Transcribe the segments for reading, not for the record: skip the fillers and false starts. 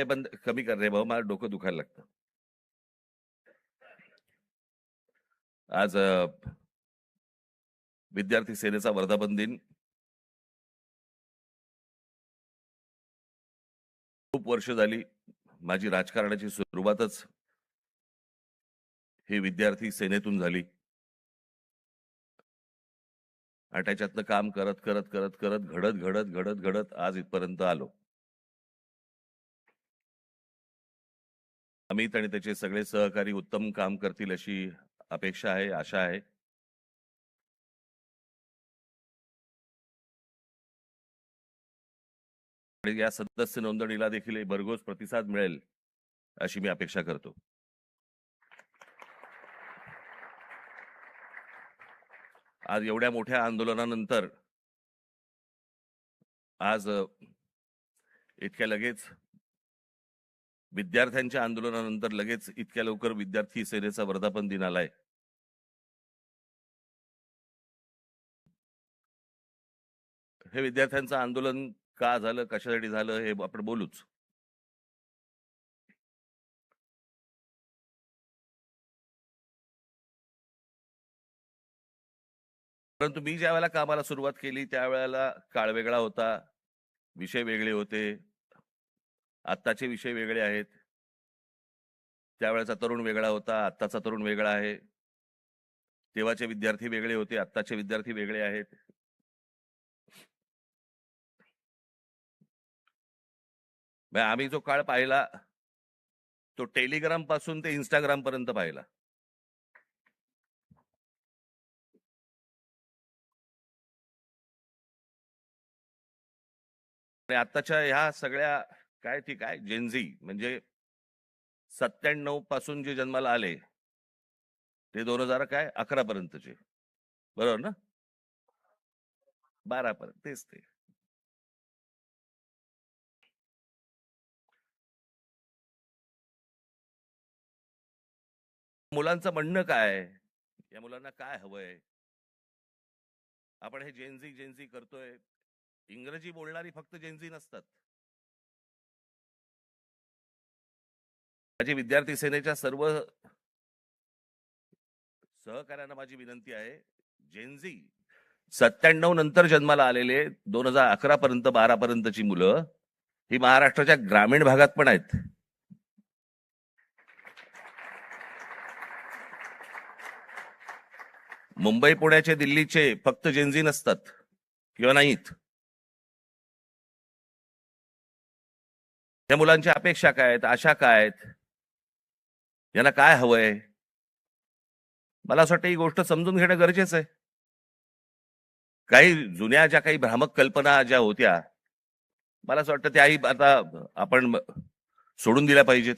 बंद कमी कर रे भाऊ, मला डोकं दुखायला लागतं. आज विद्यार्थी सेनेचा वर्धापन दिन. खूप वर्ष झाली माझी राजकारणाची सुरुवातच ही विद्यार्थी सेनेतून झाली आणि त्याच्यातलं काम करत करत करत करत घडत घडत घडत घडत आज इथपर्यंत आलो. अमित आणि त्याचे सगळे सहकारी उत्तम काम करतील अशी अपेक्षा आहे, आशा आहे. आणि या सदस्य नोंदणीला देखील भरघोस प्रतिसाद मिळेल अशी मी अपेक्षा करतो. आज एवढ्या मोठ्या आंदोलनानंतर आज इतक्या लगेच विद्यार्थ्यांच्या आंदोलनानंतर लगेच इतक्या लवकर विद्यार्थी सेनेचा वर्धापन दिन आलाय. हे विद्यार्थ्यांचं आंदोलन का झालं, कशासाठी झालं हे आपण बोलूच. परंतु मी ज्या वेळेला कामाला सुरुवात केली त्यावेळेला काळ वेगळा होता, विषय वेगळे होते, आत्ताचे विषय वेगळे आहेत. त्यावेळेचा तरुण वेगळा होता, आत्ताचा तरुण वेगळा आहे. तेव्हाचे विद्यार्थी वेगळे होते, आत्ताचे विद्यार्थी वेगळे आहेत. आम्ही जो काळ पाहिला तो टेलिग्राम पासून ते इंस्टाग्राम पर्यंत पाहिला. आणि आत्ताच्या ह्या सगळ्या काय ठीक आहे जेनझी म्हणजे 97 पासून जे जन्माला आले ते 2011 पर्यंतचे, बरोबर ना? 12 पर्यंत तेच ते. मुलांचं म्हणणं काय, या मुलांना काय हवंय? आपण हे जेनझी करतोय. इंग्रजी बोलणारी फक्त जेनझी नसतात. माझी विद्यार्थी सेनेच्या सर्व सहकार्यांना माझी विनंती आहे, जेनझी 97 नंतर जन्माला आलेले 2011 पर्यंत 12 पर्यंतची मुलं ही महाराष्ट्राच्या ग्रामीण भागात पण आहेत. मुंबई पुण्याचे दिल्लीचे फक्त जेनझी नसतात किंवा नाहीत. त्या मुलांच्या अपेक्षा काय आहेत, आशा काय आहेत, यांना काय हवंय, मला असं वाटतं ही गोष्ट समजून घेणं गरजेचं आहे. काही जुन्या ज्या काही भ्रामक कल्पना ज्या होत्या मला असं वाटतं त्याही आता आपण सोडून दिल्या पाहिजेत.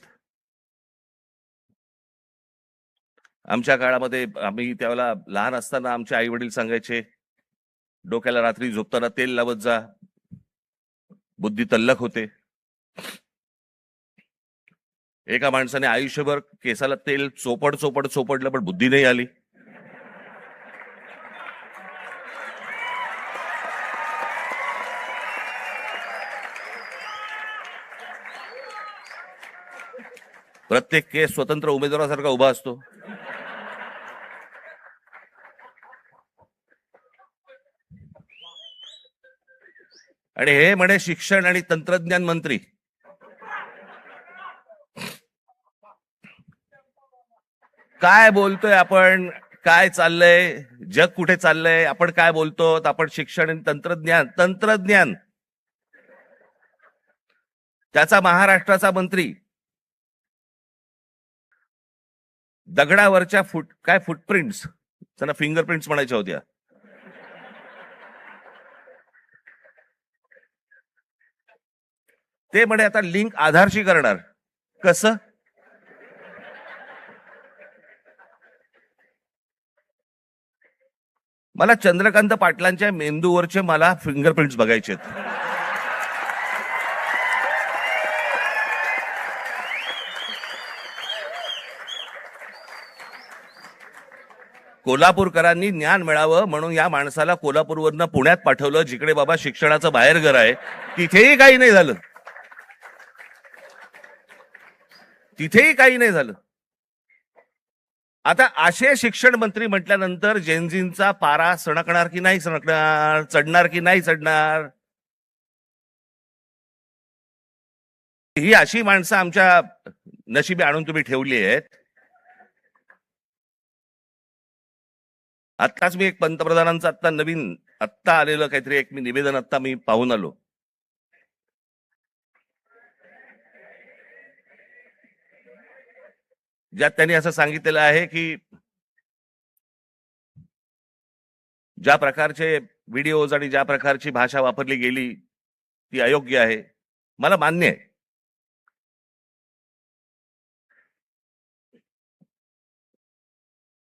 आमच्या काळामध्ये आम्ही त्यावेळेला लहान असताना आमचे आई वडील सांगायचे, डोक्याला रात्री झोपताना तेल लावत जा, बुद्धी तल्लख होते. एका माणसाने आयुष्यभर केसाला तेल चोपडलं पण बुद्धी नाही आली. प्रत्येक केस स्वतंत्र उमेदवारासारखा उभा असतो. आणि हे म्हणे शिक्षण आणि तंत्रज्ञान मंत्री. काय बोलतोय आपण, काय चाललंय, जग कुठे चाललंय, आपण काय बोलतो? आपण शिक्षण आणि तंत्रज्ञान त्याचा महाराष्ट्राचा मंत्री दगडावरच्या फुटप्रिंट्स, त्यांना फिंगरप्रिंट्स म्हणायच्या होत्या, ते म्हणे आता लिंक आधारशी करणार. कसं? मला चंद्रकांत पाटलांच्या मेंदूवरचे मला फिंगरप्रिंट्स बघायचे आहेत. कोल्हापूरकरांनी ज्ञान मिळावं म्हणून या माणसाला कोल्हापूरवरनं पुण्यात पाठवलं, जिकडे बाबा शिक्षणाचं बाहेरघर आहे, तिथेही काही नाही झालं. तिथेही काही नाही झालं. आता असे शिक्षण मंत्री म्हटल्यानंतर जेनझींचा पारा सणकणार की नाही सणकणार, चढणार की नाही चढणार? ही अशी माणसं आमच्या नशिबी आणून तुम्ही ठेवली आहेत. आत्ताच मी एक पंतप्रधानांचं आत्ता आलेलं काहीतरी एक निवेदन आत्ता मी पाहून आलो. ज्यात त्यांनी असं सांगितलेलं आहे की ज्या प्रकारचे व्हिडिओज आणि ज्या प्रकारची भाषा वापरली गेली ती अयोग्य आहे. मला मान्य आहे.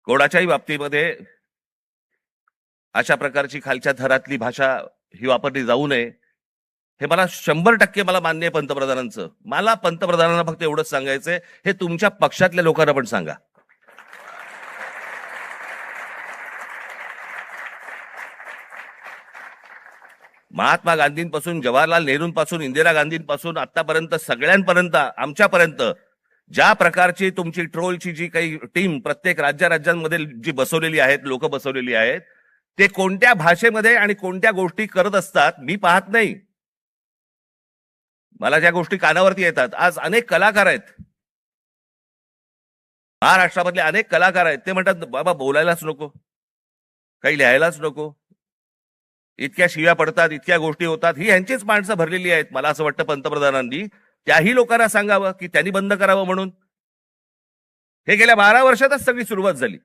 कोणाच्याही बाबतीमध्ये अशा प्रकारची खालच्या थरातली भाषा ही वापरली जाऊ नये हे मला 100% मला मान्य आहे पंतप्रधानांचं. मला पंतप्रधानांना फक्त एवढंच सांगायचंय, हे तुमच्या पक्षातल्या लोकांना पण सांगा. महात्मा गांधींपासून जवाहरलाल नेहरूंपासून इंदिरा गांधींपासून आतापर्यंत सगळ्यांपर्यंत आमच्यापर्यंत ज्या प्रकारची तुमची ट्रोलची जी काही टीम प्रत्येक राज्यांमध्ये जी बसवलेली आहेत, लोक बसवलेली आहेत, ते कोणत्या भाषेमध्ये आणि कोणत्या गोष्टी करत असतात मी पाहत नाही. मला ज्या गोष्टी कानावरती येतात, आज अनेक कलाकार आहेत महाराष्ट्रामधले, अनेक कलाकार आहेत, ते म्हणतात बाबा बोलायलाच नको, काही लिहायलाच नको, इतक्या शिव्या पडतात, इतक्या गोष्टी होतात. ही यांचीच माणसं भरलेली आहेत. मला असं वाटतं पंतप्रधानांनी त्याही लोकांना सांगावं की त्यांनी बंद करावं म्हणून. हे गेल्या 12 वर्षातच सगळी सुरुवात झाली.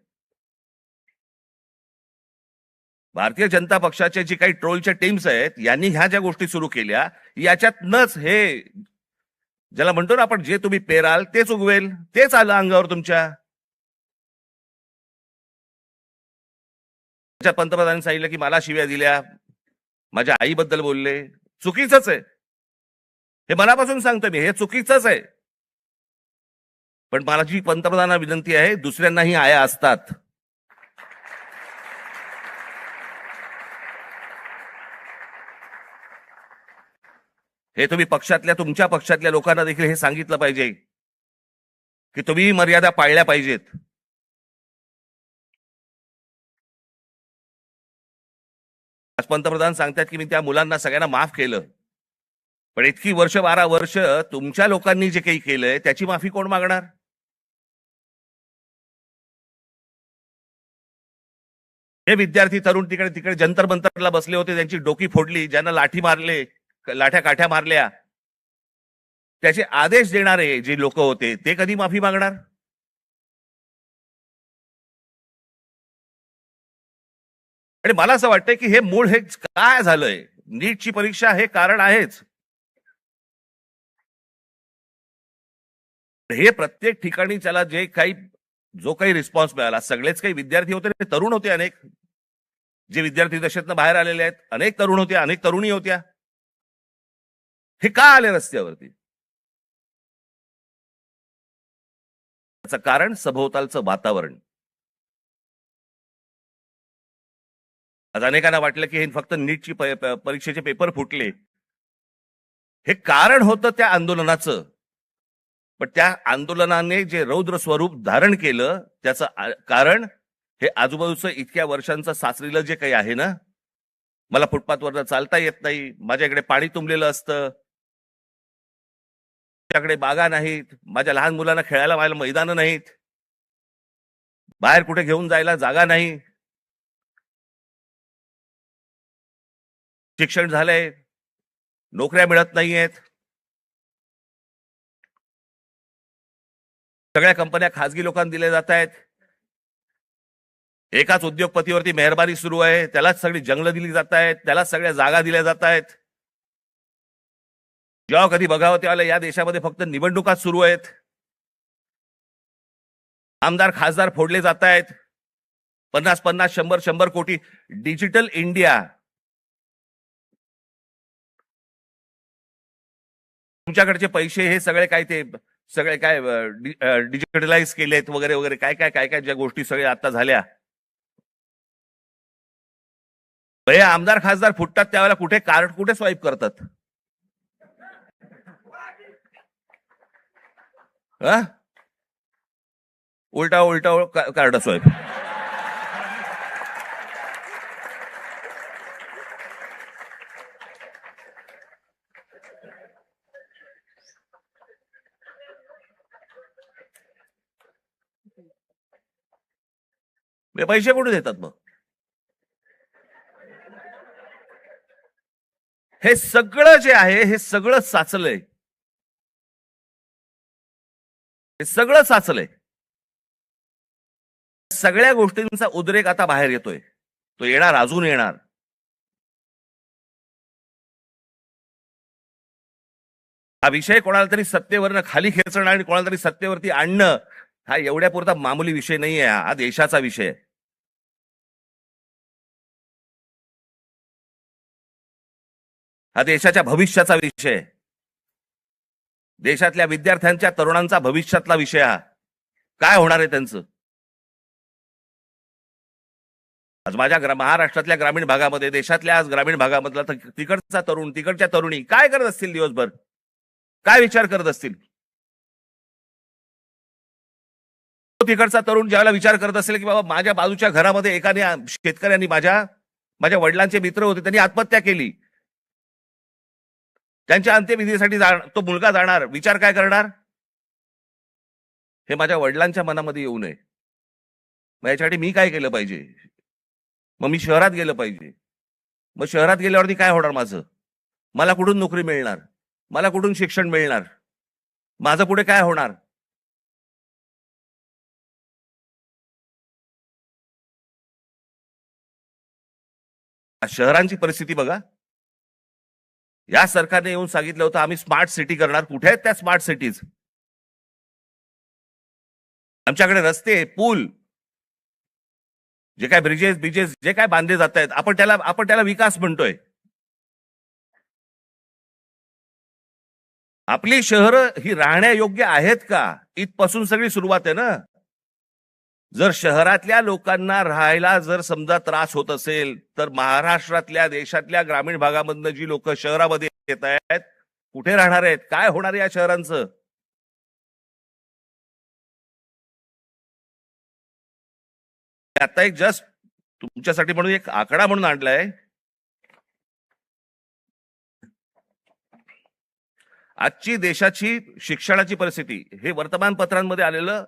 भारतीय जनता पक्षाचे जी काही ट्रोलच्या टीम्स आहेत यांनी ह्या ज्या गोष्टी सुरू केल्या, याच्यातनच हे ज्याला म्हणतो ना आपण, जे तुम्ही पेराल तेच उगवेल, तेच आलं अंगावर तुमच्या. पंतप्रधानांनी सांगितलं की मला शिव्या दिल्या, माझ्या आईबद्दल बोलले. चुकीचंच आहे, हे मनापासून सांगतो मी, हे चुकीचंच आहे. पण मला जी पंतप्रधानांना विनंती आहे, दुसऱ्यांनाही आया असतात. हे तुम्ही तुमच्या पक्षातल्या लोकांना देखील हे सांगितलं पाहिजे की तुम्ही मर्यादा पाळल्या पाहिजेत. आज पंतप्रधान सांगतात की मी त्या मुलांना सगळ्यांना माफ केलं, पण इतकी 12 वर्ष तुमच्या लोकांनी जे काही केलंय त्याची माफी कोण मागणार? हे विद्यार्थी तरुण तिकडे जंतर मंतरला बसले होते, त्यांची डोकी फोडली, ज्यांना लाठी मारले, लाठ्या काठ्या मारल्या, त्याचे आदेश देणारे जे लोक होते ते कधी माफी मागणार? आणि मला असं वाटतंय की हे मूळ हे काय झालंय, नीटची परीक्षा हे कारण आहेच. हे प्रत्येक ठिकाणी त्याला जो काही रिस्पॉन्स मिळाला, सगळेच काही विद्यार्थी होते, तरुण होते, अनेक जे विद्यार्थी दशेतनं बाहेर आलेले आहेत, अनेक तरुण होते, अनेक तरुणी होत्या. हे का आले रस्त्यावरती? त्याचं कारण सभोवतालचं वातावरण. आज अनेकांना वाटलं की हे फक्त नीटची परीक्षेचे पेपर फुटले, हे कारण होतं त्या आंदोलनाचं. पण त्या आंदोलनाने जे रौद्र स्वरूप धारण केलं त्याचं कारण हे आजूबाजूचं इतक्या वर्षांचं साचलेलं जे काही आहे ना, मला फुटपाथवरनं चालता येत नाही, माझ्याकडे पाणी तुंबलेलं असतं, माझ्याकडे बागा नाहीत, माझ्या लहान मुलांना खेळायला माझ्या मैदानं नाहीत, बाहेर कुठे घेऊन जायला जागा नाही, शिक्षण झालंय, नोकऱ्या मिळत नाहीयेत, सगळ्या कंपन्या खासगी लोकांना दिल्या जात आहेत, एकाच उद्योगपतीवरती मेहरबानी सुरू आहे, त्यालाच सगळी जंगलं दिली जात आहेत, त्यालाच सगळ्या जागा दिल्या जात आहेत. जेव्हा कधी बघावं तेव्हा या देशामध्ये फक्त निवडणुकाच सुरू आहेत, आमदार खासदार फोडले जात आहेत, 50-50, 100-100 कोटी. डिजिटल इंडिया, तुमच्याकडचे पैसे हे सगळे काय डिजिटलाइज केलेत वगैरे वगैरे, काय ज्या गोष्टी सगळ्या आता झाल्या. हे आमदार खासदार फुटतात त्यावेळेला कुठे कार्ड कुठे स्वाईप करतात? उलटा उलटा कार्ड स्वाईप. पैसे कुठे देतात मग? हे सगळं जे आहे हे सगळं साचलंय. हे सगळं साचलंय. सगळ्या गोष्टींचा उद्रेक आता बाहेर येतोय. तो येणार, अजून येणार. हा विषय कोणाला तरी सत्तेवरनं खाली खेचणं आणि कोणाला तरी सत्तेवरती आणणं हा एवढ्या पुरता मामूली विषय नाहीये. हा देशाचा विषय आहे. हा देशाच्या भविष्याचा विषय आहे. देशातल्या विद्यार्थ्यांच्या, तरुणांचा भविष्यातला विषय हा. काय होणार आहे त्यांचं? आज माझ्या महाराष्ट्रातल्या ग्रामीण भागामध्ये, देशातल्या आज ग्रामीण भागामधला तिकडचा तरुण, तिकडच्या तरुणी काय करत असतील दिवसभर? काय विचार करत असतील? तिकडचा तरुण ज्यावेळेला विचार करत असेल की बाबा माझ्या बाजूच्या घरामध्ये एकाने, शेतकऱ्यांनी, माझ्या वडिलांचे मित्र होते, त्यांनी आत्महत्या केली. त्यांच्या अंत्यविधीसाठी तो मुलगा जाणार, विचार काय करणार? हे माझ्या वडिलांच्या मनामध्ये येऊ नये. मग याच्यासाठी मी काय केलं पाहिजे? मग मी शहरात गेलं पाहिजे. मग शहरात गेल्यावरती काय होणार माझं? मला कुठून नोकरी मिळणार? मला कुठून शिक्षण मिळणार? माझं पुढे काय होणार? शहरांची परिस्थिती बघा. या सरकारने येऊन सांगितलं होतं आम्ही स्मार्ट सिटी करणार. कुठे आहेत त्या स्मार्ट सिटीज? आमच्याकडे रस्ते, पूल, जे काय ब्रिजेस जे काय बांधले जात आहेत, आपण त्याला विकास म्हणतोय. आपली शहरं ही राहण्यायोग्य आहेत का? इथपासून सगळी सुरुवात आहे ना. जर शहरातल्या लोकांना राहायला जर समजा त्रास होत असेल तर महाराष्ट्रातल्या, देशातल्या ग्रामीण भागामधनं जी लोक शहरामध्ये येत आहेत, कुठे राहणार आहेत? काय होणार या शहरांचं? आता एक जस्ट तुमच्यासाठी म्हणून एक आकडा म्हणून आणलाय. आजची देशाची शिक्षणाची परिस्थिती हे वर्तमानपत्रांमध्ये आलेलं,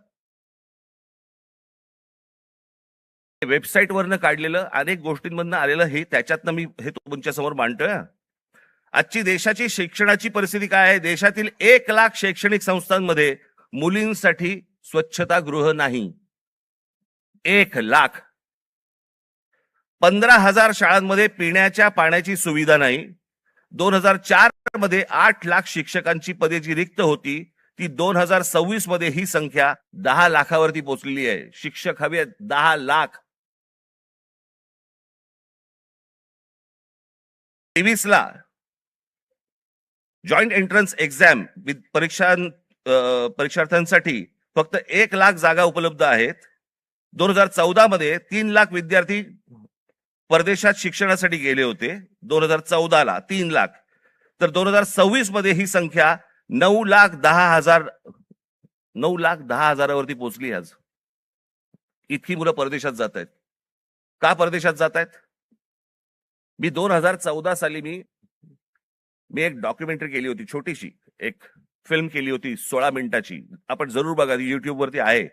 वेबसाईट वरनं काढलेलं, अनेक गोष्टींमधनं आलेलं, हे त्याच्यातनं मी हे तुमच्या समोर मांडतोय. आजची देशाची शिक्षणाची परिस्थिती काय आहे? देशातील 1,00,000 शैक्षणिक संस्थांमध्ये मुलींसाठी स्वच्छतागृह नाही. 1,00,000. 15,000 शाळांमध्ये पिण्याच्या पाण्याची सुविधा नाही. 2004 मध्ये 8,00,000 शिक्षकांची पदे जी रिक्त होती ती 2026 मध्ये ही संख्या 10 लाखावरती पोहोचलेली आहे. शिक्षक हवे 10 लाख. 23 ला जॉईंट एंट्रन्स एक्झाम परीक्षार्थ्यांसाठी फक्त 1,00,000 जागा उपलब्ध आहेत. 2014 मध्ये 3,00,000 विद्यार्थी परदेशात शिक्षणासाठी गेले होते. 2014 ला 3,00,000. तर 2026 मध्ये ही संख्या 9,10,000वरती पोहोचली. आज इतकी मुलं परदेशात जात आहेत. का परदेशात जात आहेत? मी 2014 साली मी एक डॉक्युमेंटरी केली होती, छोटीशी एक फिल्म केली होती 16 मिनिटाची. आपण जरूर बघा, युट्यूब वरती आहे.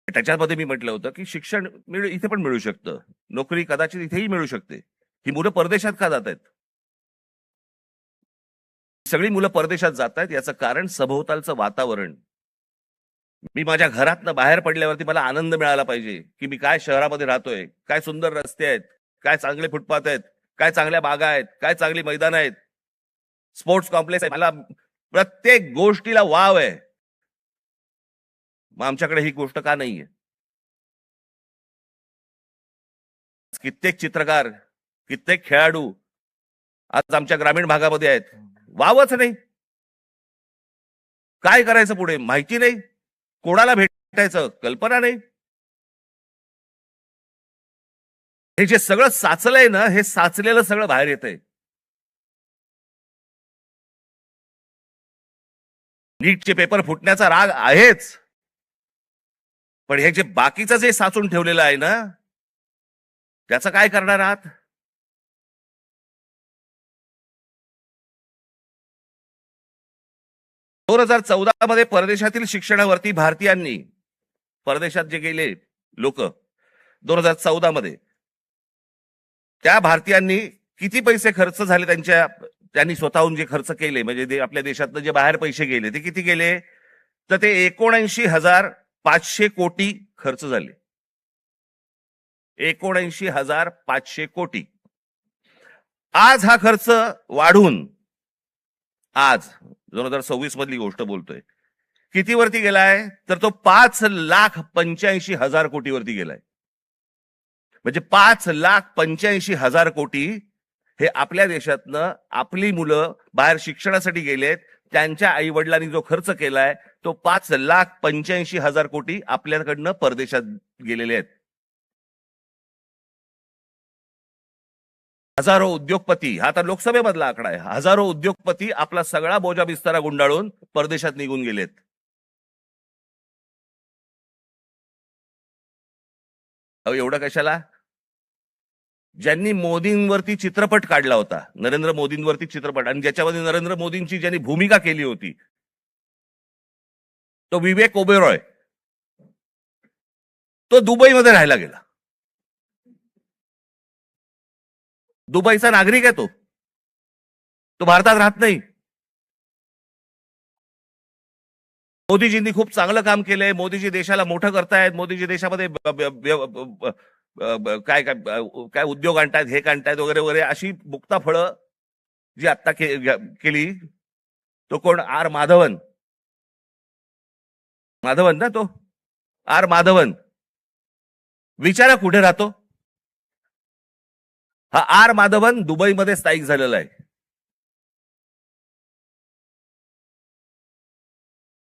त्याच्यामध्ये मी म्हटलं होतं की शिक्षण इथे पण मिळू शकतं, नोकरी कदाचित इथेही मिळू शकते. ही मुलं परदेशात का जात आहेत? सगळी मुलं परदेशात जात आहेत याचं कारण सभोवतालचं वातावरण. मी माझ्या घरातनं बाहेर पडल्यावरती मला आनंद मिळाला पाहिजे की मी काय शहरामध्ये राहतोय, काय सुंदर रस्ते आहेत, काय चांगले फुटपाथ आहेत, काय चांगल्या बागा आहेत, काय चांगली मैदान आहेत, स्पोर्ट्स कॉम्प्लेक्स आहे. मला प्रत्येक गोष्टीला वाव आहे. मग आमच्याकडे ही गोष्ट का नाहीये? कित्येक चित्रकार, कित्येक खेळाडू आज आमच्या ग्रामीण भागामध्ये आहेत. वावच नाही. काय करायचं पुढे माहिती नाही, कोणाला भेटायचं कल्पना नाही. हे जे सगळं साचलंय ना, हे साचलेलं सगळं बाहेर येतंय. नीटचे पेपर फुटण्याचा राग आहेच, पण हे जे बाकीचं जे साचून ठेवलेलं आहे ना, त्याचं काय करणार आहात? दोन 2014 मध्ये परदेशातील शिक्षणावरती भारतीयांनी, परदेशात जे गेले लोक 2014 मध्ये, त्या भारतीयांनी किती पैसे खर्च झाले त्यांनी स्वतःहून जे खर्च केले, म्हणजे आपल्या देशातनं जे बाहेर पैसे गेले ते किती गेले, तर ते 79,500 कोटी खर्च झाले. 79,500 कोटी. आज हा खर्च वाढून, आज 2026 मधली गोष्ट बोलतोय, किती वरती गेलाय, तर तो 5,85,000 कोटीवरती गेलाय. म्हणजे 5,85,000 कोटी हे आपल्या देशातनं आपली मुलं बाहेर शिक्षणासाठी गेलेत, त्यांच्या आई वडिलांनी जो खर्च केलाय तो 5,85,000 कोटी आपल्याकडनं परदेशात गेलेले आहेत. हजारो उद्योगपती, हा तर लोकसभेमधला आकडा आहे, हजारो उद्योगपती आपला सगळा बोजा बिस्तारा गुंडाळून परदेशात निघून गेलेत. एवढं कशाला? ज्यांनी मोदींवरती चित्रपट काढला होता, नरेंद्र मोदींवरती चित्रपट, आणि ज्याच्यामध्ये नरेंद्र मोदींची ज्यांनी भूमिका केली होती तो विवेक ओबेरॉय, तो दुबईमध्ये राहायला गेला. दुबईचा नागरिक आहे तो भारतात राहत नाही. मोदीजींनी खूप चांगलं काम केलंय, मोदीजी देशाला मोठं करतायत, मोदीजी देशामध्ये काय काय काय उद्योग आणतायत, हे आणतायत वगैरे वगैरे, अशी मुक्ता फळं जी आता केली. तो कोण? आर माधवन, माधवन ना, तो आर माधवन. विचारा कुठे राहतो हा आर माधवन? दुबईमध्ये स्थायिक झालेला आहे.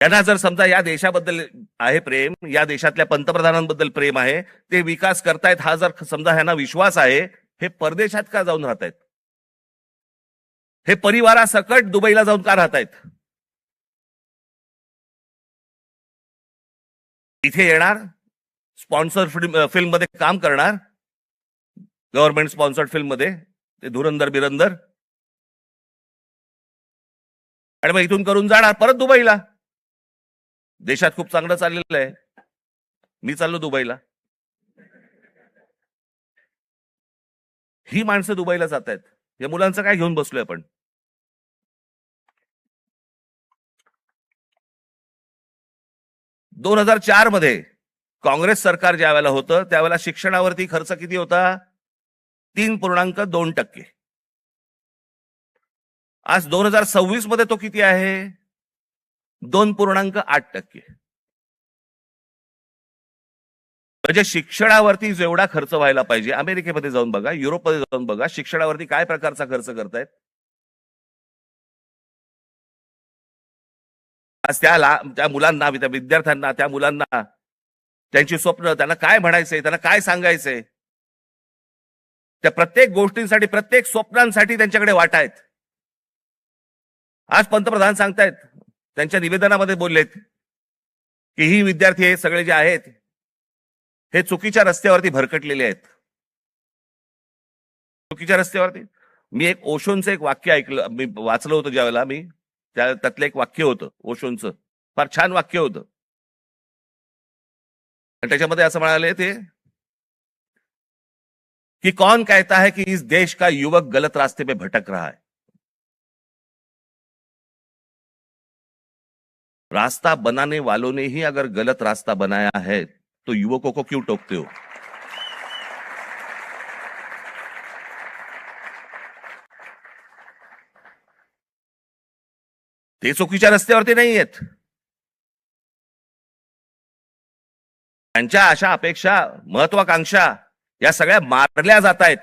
त्यांना जर समजा या देशाबद्दल आहे प्रेम, या देशातल्या पंतप्रधानांबद्दल प्रेम आहे, ते विकास करतायत, हा जर समजा ह्यांना विश्वास आहे, हे परदेशात का जाऊन राहतायत? हे परिवारासकट दुबईला जाऊन का राहतायत? इथे येणार, स्पॉन्सर फिल्म मध्ये काम करणार, गव्हर्नमेंट स्पॉन्सर्ड फिल्म मध्ये, ते धुरंधर बिरंदर, आणि मग इथून करून जाणार परत दुबईला. देशात खूप चांगलं चाललेलं आहे, मी चाललो दुबईला. ही माणसं दुबईला जात आहेत, या मुलांचं काय घेऊन बसलोय आपण? दोन 2004 मध्ये काँग्रेस सरकार ज्या वेळेला होतं त्यावेळेला शिक्षणावरती खर्च किती होता? 3.2%. आज 2026 मध्ये तो किती आहे? 2.8%. म्हणजे शिक्षणावरती जेवढा खर्च व्हायला पाहिजे, अमेरिकेमध्ये जाऊन बघा, युरोपमध्ये जाऊन बघा, शिक्षणावरती काय प्रकारचा खर्च करतायत. आज त्या मुलांना, त्या विद्यार्थ्यांना, त्या मुलांना त्यांची स्वप्न, त्यांना काय म्हणायचंय, त्यांना काय सांगायचंय, त्या प्रत्येक गोष्टींसाठी, प्रत्येक स्वप्नांसाठी त्यांच्याकडे वाटा आहेत. आज पंतप्रधान सांगतायत, त्यांच्या निवेदनामध्ये बोललेत की ही विद्यार्थी हे सगळे जे आहेत हे चुकीच्या रस्त्यावरती भरकटलेले आहेत. चुकीच्या रस्त्यावरती. मी एक ओशोंचं एक वाक्य ऐकलं, मी वाचलं होतं ज्यावेळेला, मी त्यातलं एक वाक्य होतं ओशोंचं, फार छान वाक्य होतं. आणि त्याच्यामध्ये असं म्हणाले ते कि कौन कहता है कि इस देश का युवक गलत रास्ते पे भटक रहा है? रास्ता बनाने वालों ने ही अगर गलत रास्ता बनाया है तो युवकों को क्यों टोकते हो? ते चुकीच्या रस्त्यावरती नाही आहेत. त्यांच्या आशा, अपेक्षा, महत्वाकांक्षा या सगळ्या मारल्या जात आहेत.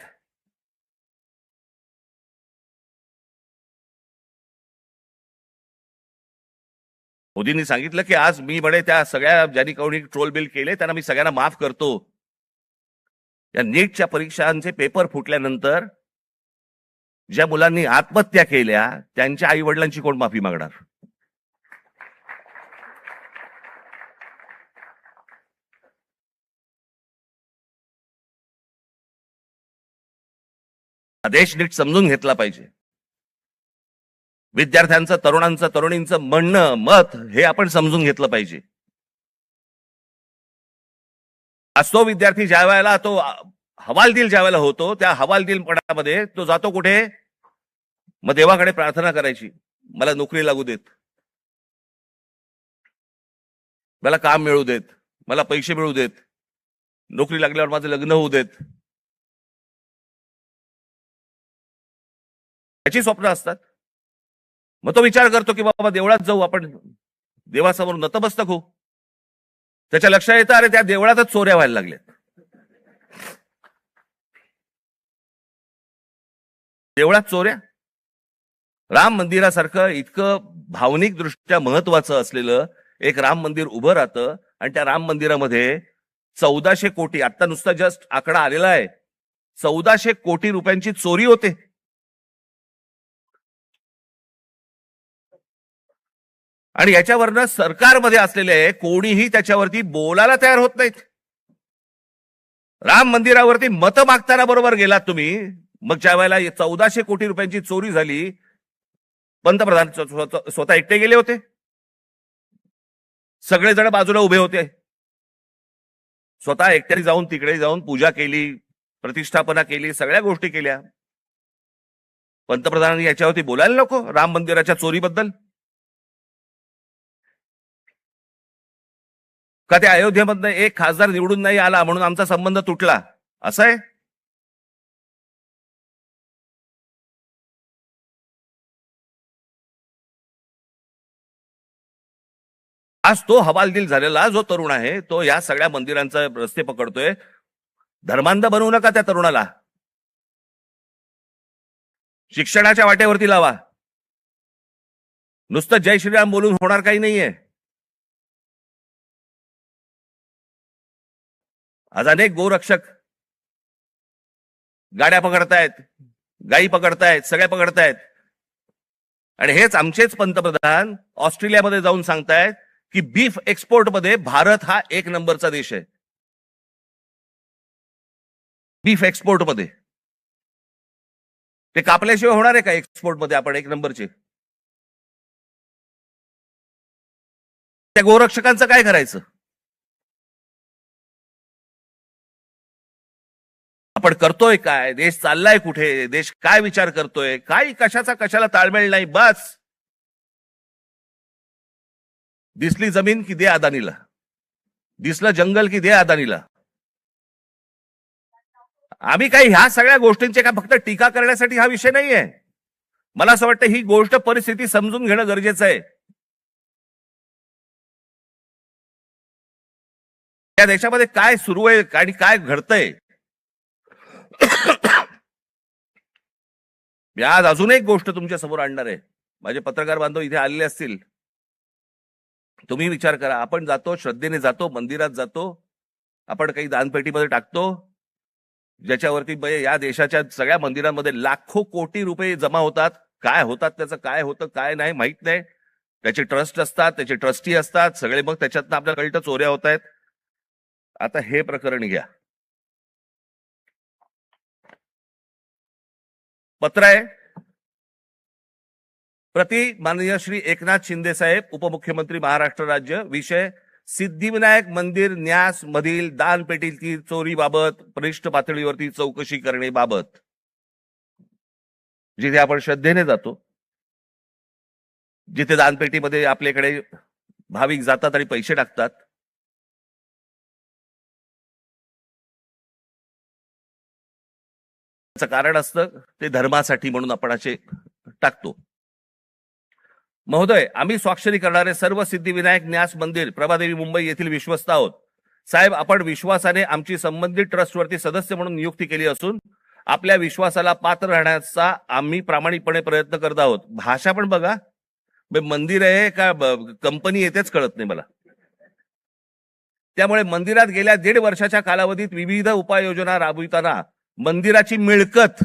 मोदींनी सांगितलं की आज मी म्हणे त्या सगळ्या ज्यांनी कोणी ट्रोल बिल केले त्यांना मी सगळ्यांना माफ करतो. या नीटच्या परीक्षांचे पेपर फुटल्यानंतर ज्या मुलांनी आत्महत्या केल्या त्यांच्या आई वडिलांची कोण माफी मागणार? देश नीट समजून घेतला पाहिजे. विद्यार्थ्यांचं, तरुणांचं, तरुणींचं म्हणणं, मत हे आपण समजून घेतलं पाहिजे. आज तो विद्यार्थी ज्या वेळेला तो हवालदिल ज्या वेळेला होतो, त्या हवालदिलपणामध्ये तो जातो कुठे? मग देवाकडे प्रार्थना करायची, मला नोकरी लागू देत, मला काम मिळू देत, मला पैसे मिळू देत, नोकरी लागल्यावर माझं लग्न होऊ देत. याची स्वप्न असतात. मग तो विचार करतो की बाबा देवळात जाऊ, आपण देवासमोर नतमस्तक होऊ. त्याच्या लक्षात येतं, अरे त्या देवळातच चोऱ्या व्हायला लागल्यात. देवळात चोऱ्या. राम मंदिरासारखं इतकं भावनिक दृष्ट्या महत्वाचं असलेलं एक राम मंदिर उभं राहतं आणि त्या राम मंदिरामध्ये 1400 कोटी, आता नुसता जस्ट आकडा आलेला आहे, 1400 कोटी रुपयांची चोरी होते. आणि याच्यावरनं सरकारमध्ये असलेले कोणीही त्याच्यावरती बोलायला तयार होत नाहीत. राम मंदिरावरती मतं मागताना बरोबर गेलात तुम्ही. मग ज्या वेळेला 1400 कोटी रुपयांची चोरी झाली, पंतप्रधान स्वतः एकटे गेले होते, सगळेजण बाजूला उभे होते. स्वतः एकट्याने जाऊन तिकडे जाऊन पूजा केली, प्रतिष्ठापना केली, सगळ्या गोष्टी केल्या. पंतप्रधानांनी याच्यावरती बोलायला नको राम मंदिराच्या चोरीबद्दल? का त्या अयोध्येमधनं एक खासदार निवडून नाही आला म्हणून आमचा संबंध तुटला, असं आहे? आज तो हवालदिल झालेला जो तरुण आहे, तो या सगळ्या मंदिरांचा रस्ते पकडतोय. धर्मांध बनवू नका त्या तरुणाला. शिक्षणाच्या वाटेवरती लावा. नुसतं जय श्रीराम बोलून होणार काही नाहीये. आज अनेक गोरक्षक गाड्या पकडतायत, गायी पकडतायत, सगळ्या पकडतायत. आणि हेच आमचेच पंतप्रधान ऑस्ट्रेलियामध्ये जाऊन सांगतायत की बीफ एक्सपोर्ट मध्ये भारत हा 1 नंबरचा देश आहे. बीफ एक्सपोर्ट मध्ये ते कापल्याशिवाय होणार आहे का एक्सपोर्ट मध्ये आपण 1 नंबरचे? त्या गोरक्षकांचं काय करायचं? आपण करतोय काय? देश चाललाय कुठे? देश काय विचार करतोय? काही कशाचा कशाला ताळमेळ नाही. बस दिसली जमीन की दे अदानीला, दिसलं जंगल की दे अदानीला. आम्ही काही ह्या सगळ्या गोष्टींचे काय फक्त टीका करण्यासाठी हा विषय नाहीये. मला असं वाटतं ही गोष्ट परिस्थिती समजून घेणं गरजेचं आहे. या देशामध्ये काय सुरू आहे आणि काय घडतंय. मी आज अजून एक गोष्ट तुमच्या समोर आणणार आहे. माझे पत्रकार बांधव इथे आलेले असतील, तुम्ही विचार करा. आपण जातो, श्रद्धेने जातो, मंदिरात जातो, आपण काही दानपेटीमध्ये टाकतो, ज्याच्यावरती या देशाच्या सगळ्या मंदिरांमध्ये लाखो कोटी रुपये जमा होतात. काय होतात त्याचं, काय होतं काय नाही माहित नाही. त्याचे ट्रस्ट असतात, त्याचे ट्रस्टी असतात सगळे. मग त्याच्यातनं आपल्याला कळतं चोऱ्या होत आहेत. आता हे प्रकरण घ्या. पत्र आहे प्रति माननीय श्री एकनाथ शिंदे साहेब, उपमुख्यमंत्री महाराष्ट्र राज्य. विषय सिद्धिविनायक मंदिर न्यास मधील दानपेटीची चोरीबाबत वरिष्ठ पातळीवरती चौकशी करण्याबाबत. जिथे आपण श्रद्धेने जातो, जिथे दानपेटीमध्ये आपल्याकडे भाविक जातात आणि पैसे टाकतात, त्याचं कारण असतं ते धर्मासाठी म्हणून आपण असे टाकतो. महोदय, आम्ही स्वाक्षरी करणारे सर्व सिद्धिविनायक न्यास मंदिर प्रभादेवी मुंबई येथील विश्वस्त आहोत. साहेब, आपण विश्वासाने आमची संबंधित ट्रस्टवरती सदस्य म्हणून नियुक्ती केली असून आपल्या विश्वासाला पात्र राहण्याचा आम्ही प्रामाणिकपणे प्रयत्न करत आहोत. भाषा पण बघा, मंदिर आहे का कंपनी येतेच कळत नाही मला. त्यामुळे मंदिरात गेल्या 1.5 वर्षाच्या कालावधीत विविध उपाययोजना राबविताना मंदिराची मिळकत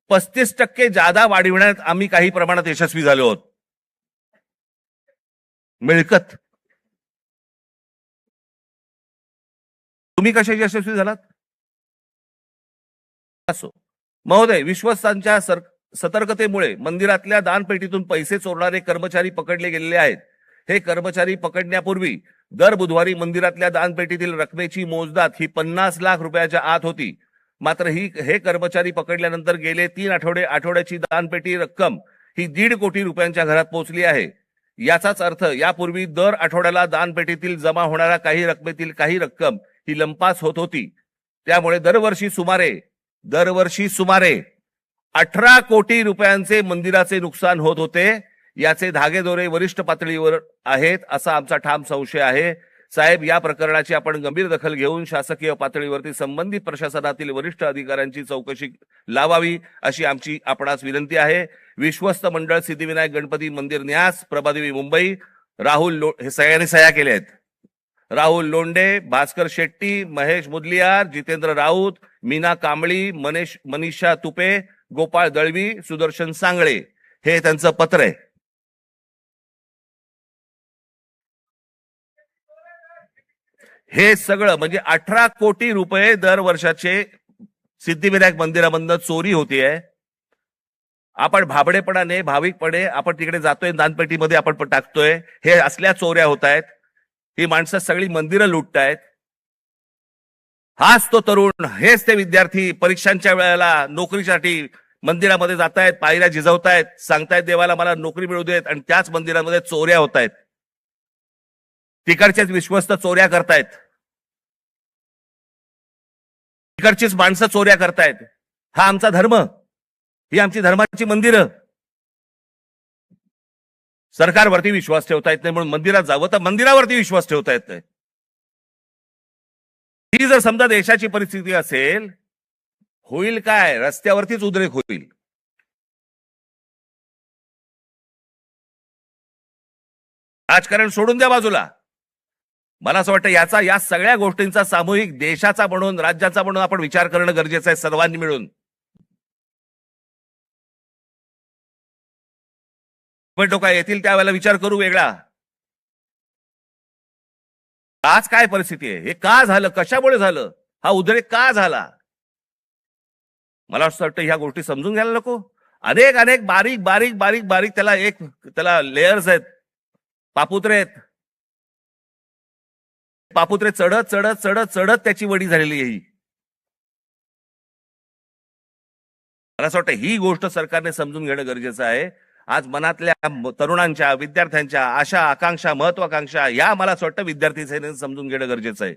35% जादा वाढविण्यात आम्ही काही प्रमाणात यशस्वी झालो आहोत. मिळकत तुम्ही कशा यशस्वी झालात? असो, महोदय, विश्वस्तांच्या सतर्कतेमुळे मंदिरातल्या दानपेटीतून पैसे चोरणारे कर्मचारी पकडले गेलेले आहेत. हे कर्मचारी पकडण्यापूर्वी दर बुधवारी मंदिरातल्या दानपेटीतील रकमेची मोजदाद ही 50 लाख रुपयाच्या आत होती. मात्र हे कर्मचारी पकडल्यानंतर गेले 3 आठवड्याची दानपेटी रक्कम ही 1.5 कोटी रुपयांच्या घरात पोहोचली आहे. याचाच अर्थ यापूर्वी दर आठवड्याला दानपेटीतील जमा होणाऱ्या काही रकमेतील काही रक्कम ही लंपास होत होती. त्यामुळे दरवर्षी सुमारे 18 कोटी रुपयांचे मंदिराचे नुकसान होत होते. याचे धागेदोरे वरिष्ठ पातळीवर आहेत असा आमचा ठाम संशय आहे. साहेब, या प्रकरणाची आपण गंभीर दखल घेऊन शासकीय पातळीवरती संबंधित प्रशासनातील वरिष्ठ अधिकाऱ्यांची चौकशी लावावी अशी आमची आपणास विनंती आहे. विश्वस्त मंडळ सिद्धिविनायक गणपती मंदिर न्यास, प्रभादेवी, मुंबई. हे सगळ्यांनी सह्या केल्या आहेत. राहुल लोंढे, भास्कर शेट्टी, महेश मुदलियार, जितेंद्र राऊत, मीना कांबळी, मनीषा तुपे, गोपाळ दळवी, सुदर्शन सांगळे, हे त्यांचं पत्र आहे. हे सगळं म्हणजे 18 कोटी रुपये दर वर्षाचे सिद्धिविनायक मंदिरामधनं चोरी होतीये. आपण भाबडेपणाने, भाविकपणे आपण तिकडे जातोय, दानपेटीमध्ये आपण टाकतोय. हे असल्या चोऱ्या होत आहेत. ही माणसं सगळी मंदिरं लुटतायत. हाच तो तरुण, हेच ते विद्यार्थी परीक्षांच्या वेळेला नोकरीसाठी मंदिरामध्ये जातायत, पायऱ्या झिजवतायत, सांगतायत देवाला मला नोकरी मिळू देत, आणि त्याच मंदिरामध्ये चोऱ्या होत आहेत. तिकडचेच विश्वस्त चोऱ्या करतायत. तिकडचीच माणसं चोऱ्या करतायत. हा आमचा धर्म, ही आमची धर्माची मंदिरं. सरकारवरती विश्वास ठेवता येत नाही म्हणून मंदिरात जावं, तर मंदिरावरती विश्वास ठेवता येत नाही. ही जर समजा देशाची परिस्थिती असेल, होईल काय? रस्त्यावरतीच उद्रेक होईल. राजकारण सोडून द्या बाजूला. मला असं वाटतं या सगळ्या गोष्टींचा सामूहिक देशाचा म्हणून, राज्याचा म्हणून आपण विचार करणं गरजेचं आहे, सर्वांनी मिळून. पण काय येतील त्यावेळेला विचार करू वेगळा. आज काय परिस्थिती आहे, हे का झालं, कशामुळे झालं, हा उद्रेक का झाला? मला असं वाटतं ह्या गोष्टी समजून घ्यायला नको. अनेक बारीक बारीक बारीक बारीक त्याला लेयर्स आहेत, पापुत्रे आहेत. पापुत्रे चढत चढत चढत चढत त्याची वडी झालेली आहे. मला असं वाटतं ही गोष्ट सरकारने समजून घेणं गरजेचं आहे. आज मनातल्या तरुणांच्या, विद्यार्थ्यांच्या आशा, आकांक्षा, महत्वाकांक्षा या मला असं वाटतं विद्यार्थी सेनेने समजून घेणं गरजेचं आहे.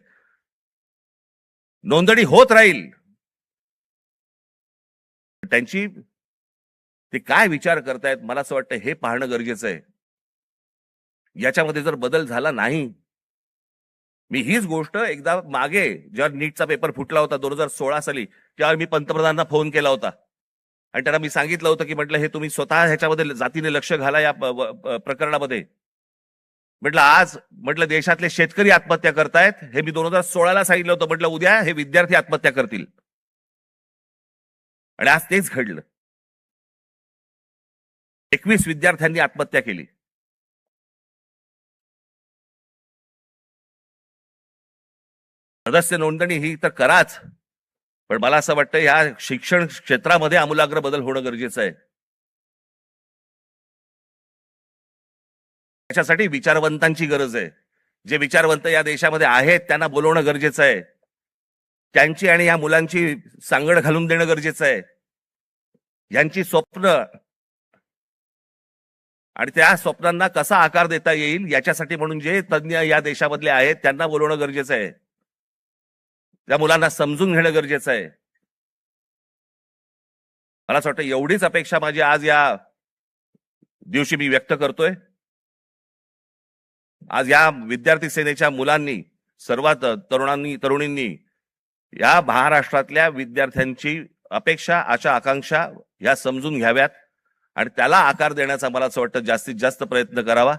नोंदणी होत राहील, त्यांची ते काय विचार करतायत मला असं वाटतं हे पाहणं गरजेचं आहे. याच्यामध्ये जर बदल झाला नाही, मी हीच गोष्ट एकदा मागे जेव्हा नीटचा पेपर फुटला होता 2016 साली, तेव्हा मी पंतप्रधानांना फोन केला होता आणि त्यांना मी सांगितलं होतं की म्हटलं हे तुम्ही स्वतः ह्याच्यामध्ये जातीने लक्ष घाला या प्रकरणामध्ये. म्हटलं देशातले शेतकरी आत्महत्या करतायत, हे मी 2016ला सांगितलं होतं. म्हटलं उद्या हे विद्यार्थी आत्महत्या करतील, आणि आज तेच घडलं. 21 विद्यार्थ्यांनी आत्महत्या केली. सदस्य नोंदणी ही तर कराच, पण मला असं वाटतं या शिक्षण क्षेत्रामध्ये आमूलाग्र बदल होणं गरजेचं आहे. त्याच्यासाठी विचारवंतांची गरज आहे. जे विचारवंत या देशामध्ये आहेत त्यांना बोलवणं गरजेचं आहे. त्यांची आणि या मुलांची सांगड घालून देणं गरजेचं आहे. यांची स्वप्न आणि त्या स्वप्नांना कसा आकार देता येईल याच्यासाठी म्हणून जे तज्ञ या देशामधले आहेत त्यांना बोलवणं गरजेचं आहे. त्या मुलांना समजून घेणं गरजेचं आहे. मला असं वाटतं एवढीच अपेक्षा माझी आज या दिवशी मी व्यक्त करतोय. आज या विद्यार्थी सेनेच्या मुलांनी, सर्वात तरुणींनी या महाराष्ट्रातल्या विद्यार्थ्यांची अपेक्षा, आशा, आकांक्षा या समजून घ्याव्यात आणि त्याला आकार देण्याचा मला असं वाटतं जास्तीत जास्त प्रयत्न करावा.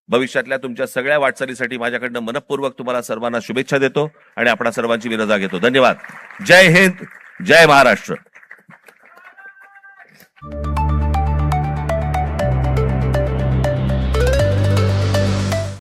भविष्यातल्या तुमच्या सगळ्या वाटचालीसाठी माझ्याकडनं मनपूर्वक तुम्हाला सर्वांना शुभेच्छा देतो आणि आपणा सर्वांची मी रजा घेतो. धन्यवाद. जय हिंद, जय महाराष्ट्र.